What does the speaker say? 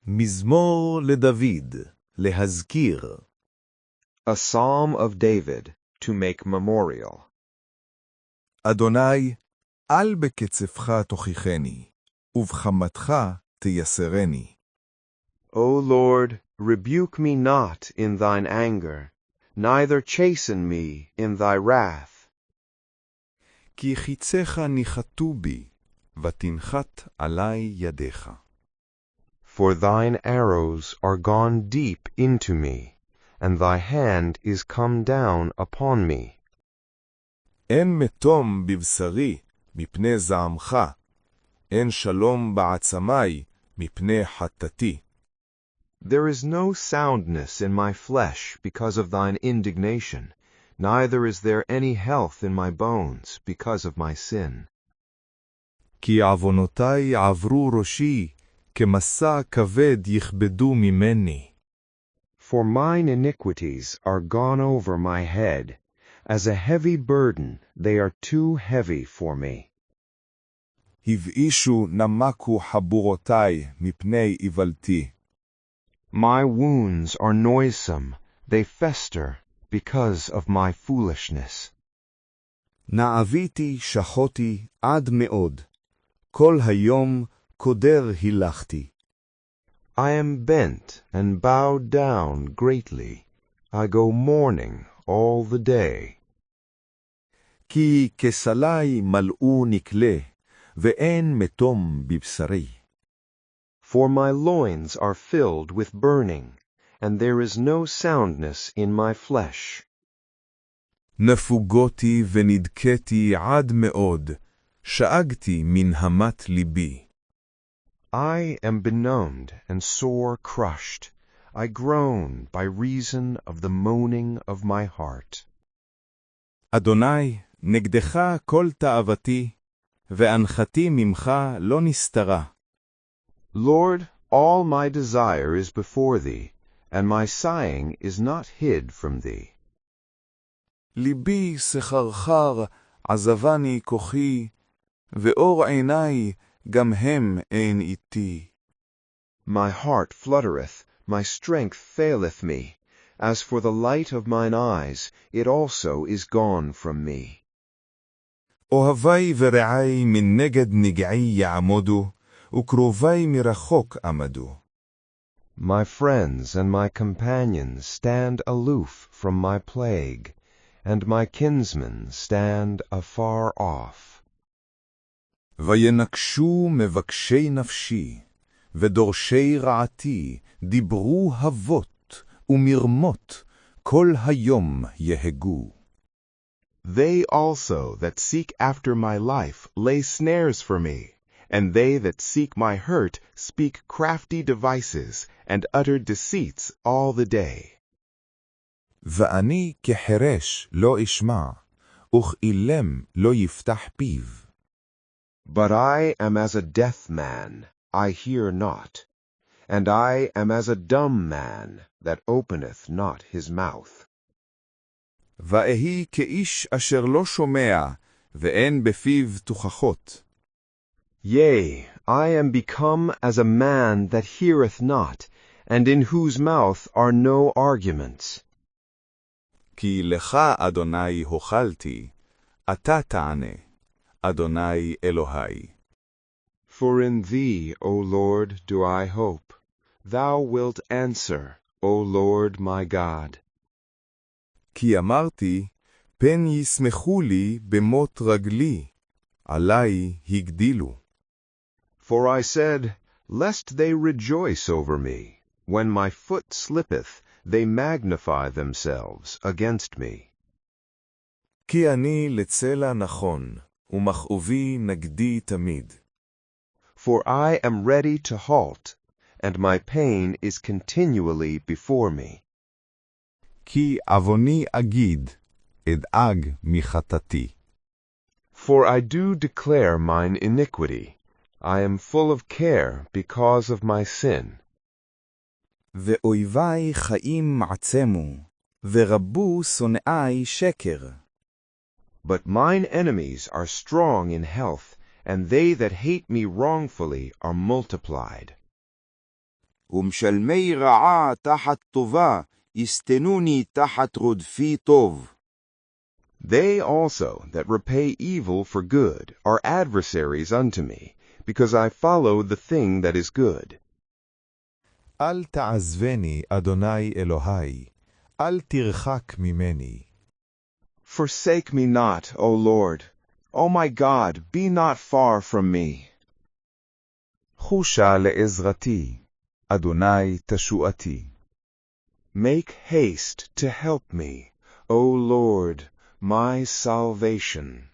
מזמור לדוד, להזכיר. A psalm of David, to make memorial. אדוני, אל בקצפך תוכיחני, ובחמתך תייסרני. O Lord, rebuke me not in thine anger, neither chasten me in thy wrath. כי חיציך ניחתו בי, ותנחת עלי ידיך. For thine arrows are gone deep into me, and thy hand is come down upon me. אין מתום בבשרי, מפני זעמך, אין שלום בעצמי, מפני חטאתי. There is no soundness in my flesh because of thine indignation, neither is there any health in my bones because of my sin. כי עוונותי עברו ראשי, כמסע כבד יכבדו ממני. For mine iniquities are gone over my head. As a heavy burden, they are too heavy for me. הבאישו נמקו חבורותי מפני איוולתי. My wounds are noisome, they fester, because of my foolishness. נעביתי שחותי עד מאוד, כל היום קודר הילכתי. I am bent and bowed down greatly. I go mourning all the day. כי כסלי מלאו נקלה, ואין מתום בבשרי. For my loins are filled with burning, and there is no soundness in my flesh. נפוגותי ונדכאתי עד מאוד, שאגתי מן המת ליבי. I am benumbed and sore crushed. I groan by reason of the moaning of my heart. אדוני, נגדך כל תאוותי, ואנחתי ממך לא נסתרה. Lord, all my desire is before thee, and my sighing is not hid from thee. ליבי סחרחר, עזבני כוחי, ואור עיני גם הם אין איתי. My heart fluttereth, my strength faileth me. As for the light of mine eyes, it also is gone from me. אוהבי ורעי מנגד נגעי יעמודו, וקרובי מרחוק עמדו. My friends and my companions stand aloof from my plague, and my kinsmen stand afar off. וינקשו מבקשי נפשי, ודורשי רעתי, דיברו אבות ומרמות, כל היום יהגו. They also that seek after my life lay snares for me, and they that seek my hurt speak crafty devices, and utter deceits all the day. ואני כחרש לא אשמע, וכאילם לא יפתח פיו. But I am as a deaf man, I hear not, and I am as a dumb man that openeth not his mouth. ואהי כאיש אשר לא שומע, ואין בפיו תוכחות. Yea, I am become as a man that heareth not, and in whose mouth are no arguments. כי לך, אדוני, הוחלתי, אתה תענה, אדוני אלוהי. For in thee, O Lord, do I hope. Thou wilt answer, O Lord my God. כי אמרתי, פן ישמחו לי במות רגלי, עלי הגדילו. For I said, lest they rejoice over me. When my foot slippeth, they magnify themselves against me. כי אני לצלע נכון, ומכאובי נגדי תמיד. For I am ready to halt, and my pain is continually before me. כי עווני אגיד, אדאג מחטאתי. For I do declare mine iniquity. I am full of care because of my sin. ואויבי חיים עצמו, ורבו שונאי שקר. But mine enemies are strong in health, and they that hate me wrongfully are multiplied. ומשלמי רעה תחת טובה, יסתנוני תחת רודפי טוב. They also that repay evil for good are adversaries unto me, because I follow the thing that is good. אל תעזבני, אדוני אלוהי, אל תרחק ממני. Forsake me not, O Lord. O my God, be not far from me. חושה לעזרתי, אדוני תשועתי. Make haste to help me, O Lord, my salvation.